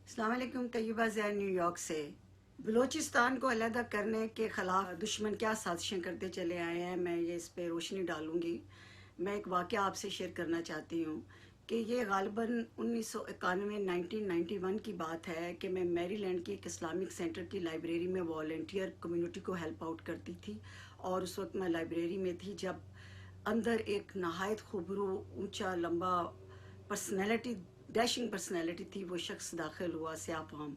السلام علیکم. طیبہ زین new York سے. بلوچستان کو علیحدہ کرنے کے خلاف دشمن کیا سازشیں کرتے چلے آئے ہیں، میں یہ اس پہ روشنی ڈالوں گی. میں ایک واقعہ آپ سے شیئر کرنا چاہتی ہوں کہ یہ غالباً 1991 کی بات ہے کہ میں میری لینڈ کی ایک اسلامک سینٹر کی لائبریری میں والنٹیئر کمیونٹی کو ہیلپ آؤٹ کرتی تھی، اور اس وقت میں لائبریری میں تھی جب اندر ایک نہایت خوبرو اونچا لمبا پرسنالٹی، ڈیشنگ پرسنالٹی تھی. وہ شخص داخل ہوا، سیاہ فام،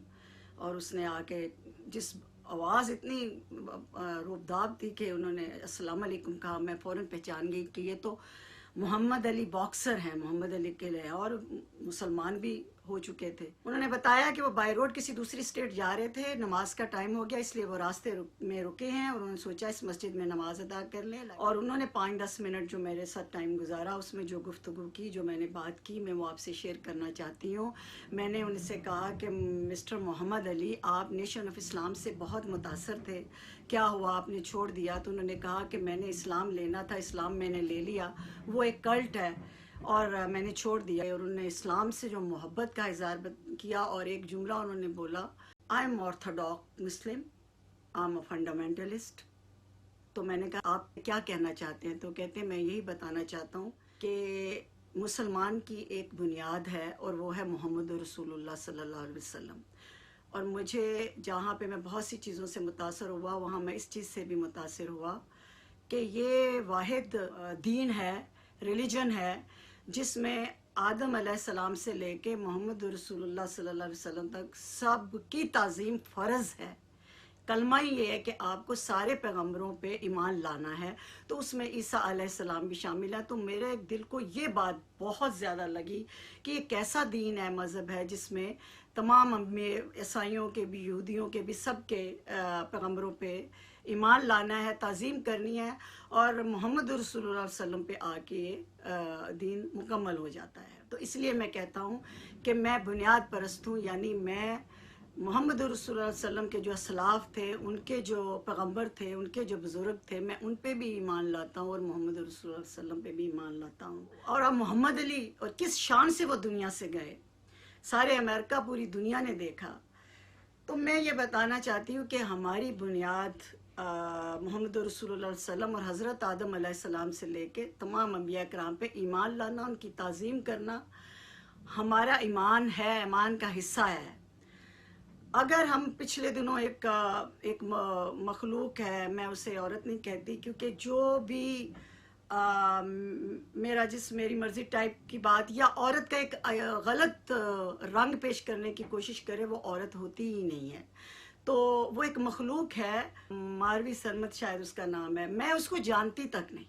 اور اس نے آ کے جس آواز اتنی روبداب تھی کہ انہوں نے السلام علیکم کہا. میں فوراً پہچان گئی کہ یہ تو محمد علی باکسر ہیں، محمد علی کے لئے، اور مسلمان بھی ہو چکے تھے. انہوں نے بتایا کہ وہ بائی روڈ کسی دوسری اسٹیٹ جا رہے تھے، نماز کا ٹائم ہو گیا اس لیے وہ راستے میں رکے ہیں، اور انہوں نے سوچا اس مسجد میں نماز ادا کر لیں. اور انہوں نے 5-10 منٹ جو میرے ساتھ ٹائم گزارا، اس میں جو گفتگو کی، جو میں نے بات کی، میں وہ آپ سے شیئر کرنا چاہتی ہوں. میں نے ان سے کہا کہ مسٹر محمد علی، آپ نیشن آف اسلام سے بہت متاثر تھے، کیا ہوا آپ نے چھوڑ دیا؟ تو انہوں نے کہا کہ میں نے اسلام لینا تھا، اسلام میں نے لے لیا، وہ ایک کلٹ ہے اور میں نے چھوڑ دیا. اور انہوں نے اسلام سے جو محبت کا اظہار کیا، اور ایک جملہ انہوں نے بولا، I am orthodox Muslim, I am a fundamentalist. تو میں نے کہا آپ کیا کہنا چاہتے ہیں؟ تو کہتے ہیں میں یہی بتانا چاہتا ہوں کہ مسلمان کی ایک بنیاد ہے، اور وہ ہے محمد رسول اللہ صلی اللہ علیہ وسلم. اور مجھے جہاں پہ میں بہت سی چیزوں سے متاثر ہوا، وہاں میں اس چیز سے بھی متاثر ہوا کہ یہ واحد دین ہے، ریلیجن ہے، جس میں آدم علیہ السلام سے لے کے محمد رسول اللہ صلی اللہ علیہ وسلم تک سب کی تعظیم فرض ہے. کلمہ ہی یہ ہے کہ آپ کو سارے پیغمبروں پہ ایمان لانا ہے، تو اس میں عیسیٰ علیہ السلام بھی شامل ہے. تو میرے دل کو یہ بات بہت زیادہ لگی کہ یہ کیسا دین ہے، مذہب ہے، جس میں تمام عیسائیوں کے بھی، یہودیوں کے بھی، سب کے پیغمبروں پہ ایمان لانا ہے، تعظیم کرنی ہے، اور محمد رسول اللہ علیہ وسلم پہ آ کے دین مکمل ہو جاتا ہے. تو اس لیے میں کہتا ہوں کہ میں بنیاد پرست ہوں، یعنی میں محمد رسول اللہ علیہ وسلم کے جو اسلاف تھے، ان کے جو پیغمبر تھے، ان کے جو بزرگ تھے، میں ان پہ بھی ایمان لاتا ہوں، اور محمد رسول اللہ علیہ وسلم پہ بھی ایمان لاتا ہوں. اور اب محمد علی، اور کس شان سے وہ دنیا سے گئے، سارے امریکہ، پوری دنیا نے دیکھا. تو میں یہ بتانا چاہتی ہوں کہ ہماری بنیاد محمد رسول اللہ علیہ وسلم اور حضرت آدم علیہ السلام سے لے کے تمام انبیاء کرام پہ ایمان لانا، ان کی تعظیم کرنا ہمارا ایمان ہے، ایمان کا حصہ ہے. اگر ہم پچھلے دنوں ایک مخلوق ہے، میں اسے عورت نہیں کہتی، کیونکہ جو بھی میرا میری مرضی ٹائپ کی بات یا عورت کا ایک غلط رنگ پیش کرنے کی کوشش کرے، وہ عورت ہوتی ہی نہیں ہے. تو وہ ایک مخلوق ہے، ماروی سرمت شاید اس کا نام ہے. میں اس کو جانتی تک نہیں.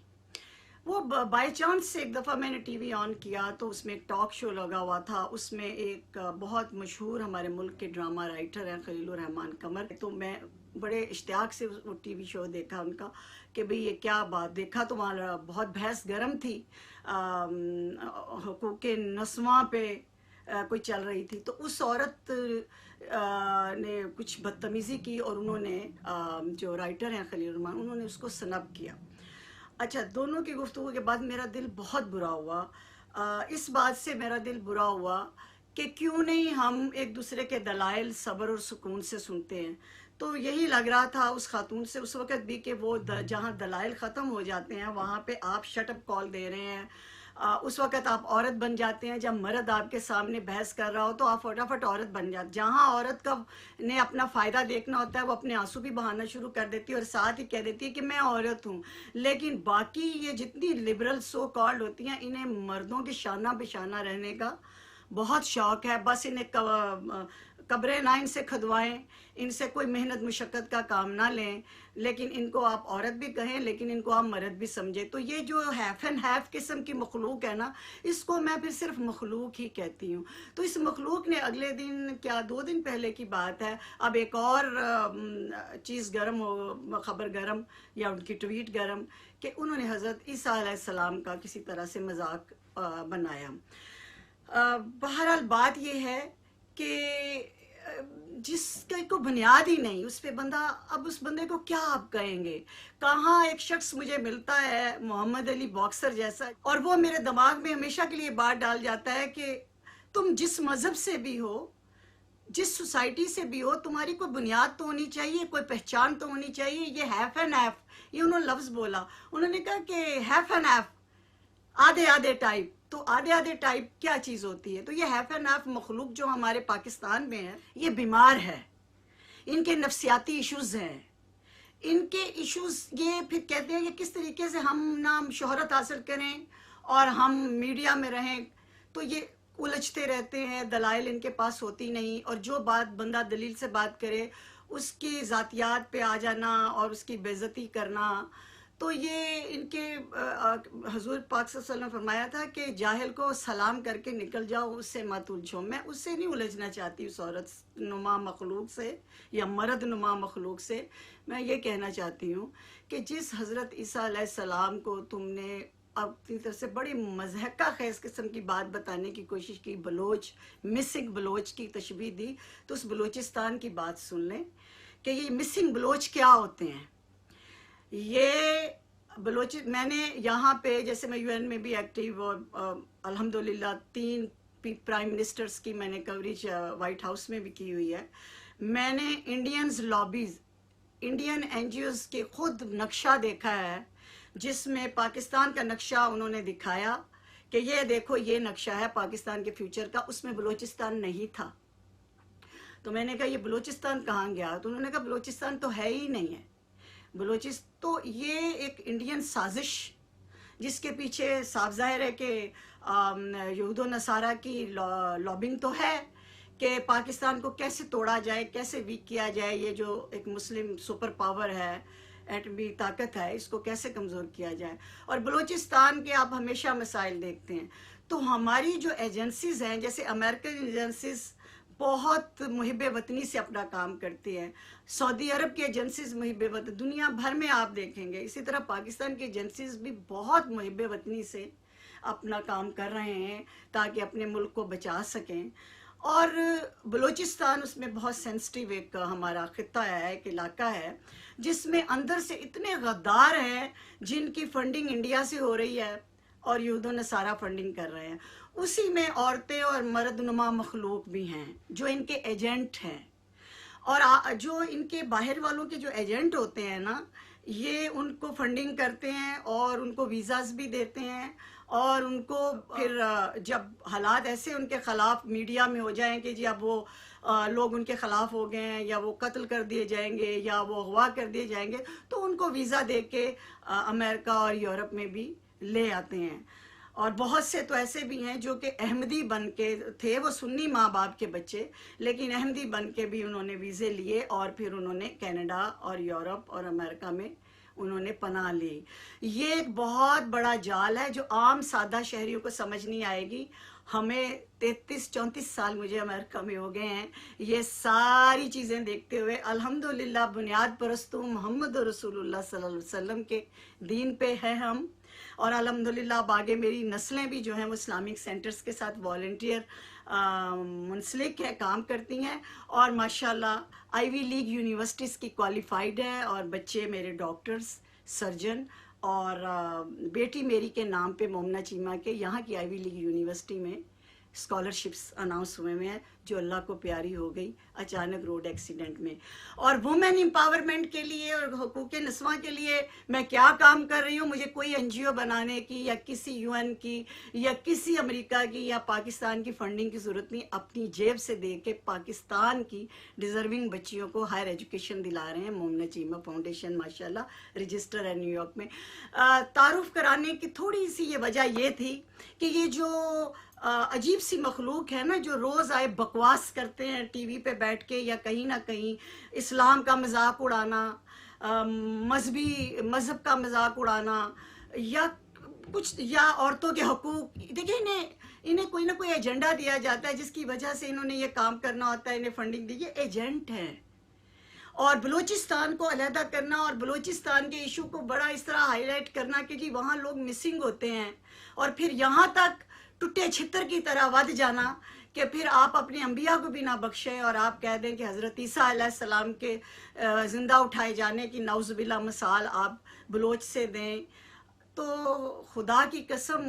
وہ بائی چانس سے ایک دفعہ میں نے ٹی وی آن کیا تو اس میں ایک ٹاک شو لگا ہوا تھا. اس میں ایک بہت مشہور ہمارے ملک کے ڈرامہ رائٹر ہیں خلیل الرحمان قمر. تو میں بڑے اشتیاق سے وہ ٹی وی شو دیکھا ان کا کہ بھئی یہ کیا بات. دیکھا تو وہاں بہت بحث گرم تھی، حقوق نسواں پہ کوئی چل رہی تھی. تو اس عورت نے کچھ بدتمیزی کی، اور انہوں نے جو رائٹر ہیں خلیل الرحمان، انہوں نے اس کو سنب کیا. اچھا، دونوں کی گفتگو کے بعد میرا دل بہت برا ہوا. اس بات سے میرا دل برا ہوا کہ کیوں نہیں ہم ایک دوسرے کے دلائل صبر اور سکون سے سنتے ہیں. تو یہی لگ رہا تھا اس خاتون سے اس وقت بھی کہ وہ جہاں دلائل ختم ہو جاتے ہیں وہاں پہ آپ شٹ اپ کال دے رہے ہیں. اس وقت آپ عورت بن جاتے ہیں. جب مرد آپ کے سامنے بحث کر رہا ہو تو آپ فٹافٹ عورت بن جاتے. جہاں عورت کا نے اپنا فائدہ دیکھنا ہوتا ہے، وہ اپنے آنسو بھی بہانا شروع کر دیتی ہے، اور ساتھ ہی کہہ دیتی ہے کہ میں عورت ہوں. لیکن باقی یہ جتنی لبرل سو کالڈ ہوتی ہیں، انہیں مردوں کے شانہ بے شانہ رہنے کا بہت شوق ہے. بس انہیں قبریں نہ ان سے کھدوائیں، ان سے کوئی محنت مشقت کا کام نہ لیں، لیکن ان کو آپ عورت بھی کہیں، لیکن ان کو آپ مرد بھی سمجھیں. تو یہ جو ہیف اینڈ ہیف قسم کی مخلوق ہے نا، اس کو میں پھر صرف مخلوق ہی کہتی ہوں. تو اس مخلوق نے اگلے دن، کیا 2 دن پہلے کی بات ہے، اب ایک اور چیز گرم ہو، خبر گرم یا ان کی ٹویٹ گرم، کہ انہوں نے حضرت عیسیٰ علیہ السلام کا کسی طرح سے مذاق بنایا. بہرحال بات یہ ہے کہ جس کا کوئی بنیاد ہی نہیں، اس پہ بندہ، اب اس بندے کو کیا آپ کہیں گے؟ کہاں ایک شخص مجھے ملتا ہے محمد علی باکسر جیسا، اور وہ میرے دماغ میں ہمیشہ کے لیے بات ڈال جاتا ہے کہ تم جس مذہب سے بھی ہو، جس سوسائٹی سے بھی ہو تمہاری کوئی بنیاد تو ہونی چاہیے، کوئی پہچان تو ہونی چاہیے. یہ ہیف اینڈ ہیف، یہ انہوں نے لفظ بولا. انہوں نے کہا کہ ہیف اینڈ ہیف، آدھے آدھے ٹائپ. تو آدھے آدھے ٹائپ کیا چیز ہوتی ہے؟ تو یہ ہیف اینڈ ہیف مخلوق جو ہمارے پاکستان میں ہے یہ بیمار ہے، ان کے نفسیاتی ایشوز ہیں. ان کے ایشوز یہ پھر کہتے ہیں کہ کس طریقے سے ہم نام شہرت حاصل کریں اور ہم میڈیا میں رہیں. تو یہ الجھتے رہتے ہیں، دلائل ان کے پاس ہوتی نہیں، اور جو بات بندہ دلیل سے بات کرے اس کی ذاتیات پہ آ جانا اور اس کی بے عزتی کرنا. تو یہ ان کے حضور پاک صلی اللہ علیہ وسلم نے فرمایا تھا کہ جاہل کو سلام کر کے نکل جاؤ، اس سے مت الجھو. میں اس سے نہیں الجھنا چاہتی، اس عورت نما مخلوق سے یا مرد نما مخلوق سے. میں یہ کہنا چاہتی ہوں کہ جس حضرت عیسیٰ علیہ السلام کو تم نے اپنی طرف سے بڑی مضحکہ خیز قسم کی بات بتانے کی کوشش کی، بلوچ، مسنگ بلوچ کی تشبیہ دی، تو اس بلوچستان کی بات سن لیں کہ یہ مسنگ بلوچ کیا ہوتے ہیں. یہ بلوچ میں نے یہاں پہ، جیسے میں UN میں بھی ایکٹیو، اور الحمدللہ 3 پرائم منسٹرز کی میں نے کوریج وائٹ ہاؤس میں بھی کی ہوئی ہے. میں نے انڈینز لابیز، انڈین NGOs کے خود نقشہ دیکھا ہے، جس میں پاکستان کا نقشہ انہوں نے دکھایا کہ یہ دیکھو یہ نقشہ ہے پاکستان کے فیوچر کا. اس میں بلوچستان نہیں تھا. تو میں نے کہا یہ بلوچستان کہاں گیا؟ تو انہوں نے کہا بلوچستان تو ہے ہی نہیں ہے. تو یہ ایک انڈین سازش جس کے پیچھے صاف ظاہر ہے کہ یہود و نصارہ کی لابنگ تو ہے کہ پاکستان کو کیسے توڑا جائے، کیسے ویک کیا جائے. یہ جو ایک مسلم سپر پاور ہے، ایٹمی طاقت ہے، اس کو کیسے کمزور کیا جائے. اور بلوچستان کے آپ ہمیشہ مسائل دیکھتے ہیں. تو ہماری جو ایجنسیز ہیں، جیسے امریکن ایجنسیز بہت محب وطنی سے اپنا کام کرتی ہیں، سعودی عرب کی ایجنسیز محب وطنی، دنیا بھر میں آپ دیکھیں گے. اسی طرح پاکستان کی ایجنسیز بھی بہت محب وطنی سے اپنا کام کر رہے ہیں تاکہ اپنے ملک کو بچا سکیں. اور بلوچستان اس میں بہت سینسٹیو ایک ہمارا خطہ ہے، ایک علاقہ ہے جس میں اندر سے اتنے غدار ہیں جن کی فنڈنگ انڈیا سے ہو رہی ہے اور یہود و نصارہ فنڈنگ کر رہے ہیں. اسی میں عورتیں اور مرد نما مخلوق بھی ہیں جو ان کے ایجنٹ ہیں. اور جو ان کے باہر والوں کے جو ایجنٹ ہوتے ہیں نا، یہ ان کو فنڈنگ کرتے ہیں اور ان کو ویزاز بھی دیتے ہیں، اور ان کو پھر جب حالات ایسے ان کے خلاف میڈیا میں ہو جائیں کہ جی اب وہ لوگ ان کے خلاف ہو گئے ہیں یا وہ قتل کر دیے جائیں گے یا وہ اغوا کر دیے جائیں گے، تو ان کو ویزا دے کے امریکہ اور یورپ میں بھی لے آتے ہیں. اور بہت سے تو ایسے بھی ہیں جو کہ احمدی بن کے تھے، وہ سنی ماں باپ کے بچے، لیکن احمدی بن کے بھی انہوں نے ویزے لیے اور پھر انہوں نے کینیڈا اور یورپ اور امریکہ میں انہوں نے پناہ لی. یہ ایک بہت بڑا جال ہے جو عام سادہ شہریوں کو سمجھ نہیں آئے گی. ہمیں 33-34 سال مجھے امریکہ میں ہو گئے ہیں. یہ ساری چیزیں دیکھتے ہوئے الحمدللہ بنیاد پرستوں محمد رسول اللہ صلی اللہ علیہ وسلم کے دین پہ ہیں ہم. اور الحمدللہ اب آگے میری نسلیں بھی جو ہیں وہ اسلامک سینٹرز کے ساتھ والنٹیئر منسلک ہے، کام کرتی ہیں، اور ماشاءاللہ آئی وی لیگ یونیورسٹیز کی کوالیفائڈ ہیں، اور بچے میرے ڈاکٹرز، سرجن، اور بیٹی میری کے نام پہ مومنہ چیمہ کے یہاں کی آئی وی لیگ یونیورسٹی میں اسکالرشپس اناؤنس ہوئے ہیں جو اللہ کو پیاری ہو گئی اچانک روڈ ایکسیڈنٹ میں. اور وومن امپاورمنٹ کے لیے اور حقوق نسواں کے لیے میں کیا کام کر رہی ہوں، مجھے کوئی NGO بنانے کی یا کسی UN کی یا کسی امریکہ کی یا پاکستان کی فنڈنگ کی ضرورت نہیں. اپنی جیب سے دے کے پاکستان کی ڈیزرونگ بچیوں کو ہائر ایجوکیشن دلا رہے ہیں. مومنہ چیمہ فاؤنڈیشن ماشاءاللہ رجسٹر ہے نیو یارک میں. تعارف کرانے کی تھوڑی سی یہ وجہ یہ تھی کہ یہ جو عجیب سی مخلوق ہے نا، جو روز آئے بکواس کرتے ہیں ٹی وی پہ بیٹھ کے یا کہیں نہ کہیں اسلام کا مذاق اڑانا، مذہب کا مذاق اڑانا، یا کچھ یا عورتوں کے حقوق. دیکھیں انہیں کوئی نہ کوئی ایجنڈا دیا جاتا ہے جس کی وجہ سے انہوں نے یہ کام کرنا ہوتا ہے، انہیں فنڈنگ دی. یہ ایجنٹ ہے. اور بلوچستان کو علیحدہ کرنا اور بلوچستان کے ایشو کو بڑا اس طرح ہائی لائٹ کرنا کہ جی وہاں لوگ مسنگ ہوتے ہیں، اور پھر یہاں تک ٹوٹے چھتر کی طرح ود جانا کہ پھر آپ اپنے انبیاء کو بھی نہ بخشیں اور آپ کہہ دیں کہ حضرت عیسیٰ علیہ السلام کے زندہ اٹھائے جانے کی نعوذ باللہ مثال آپ بلوچ سے دیں. تو خدا کی قسم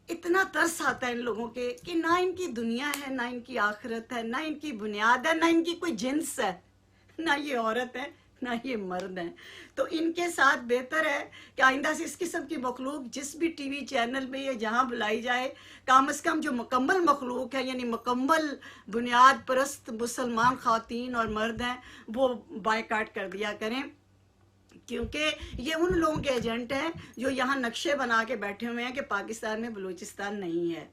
اتنا ترس آتا ہے ان لوگوں کے کہ نہ ان کی دنیا ہے، نہ ان کی آخرت ہے، نہ ان کی بنیاد ہے، نہ ان کی کوئی جنس ہے، نہ یہ عورت ہے نہ یہ مرد ہیں۔ تو ان کے ساتھ بہتر ہے کہ آئندہ سے اس قسم کی مخلوق جس بھی ٹی وی چینل میں یا جہاں بلائی جائے، کم از کم جو مکمل مخلوق ہے یعنی مکمل بنیاد پرست مسلمان خواتین اور مرد ہیں وہ بائیکاٹ کر دیا کریں، کیونکہ یہ ان لوگوں کے ایجنٹ ہیں جو یہاں نقشے بنا کے بیٹھے ہوئے ہیں کہ پاکستان میں بلوچستان نہیں ہے۔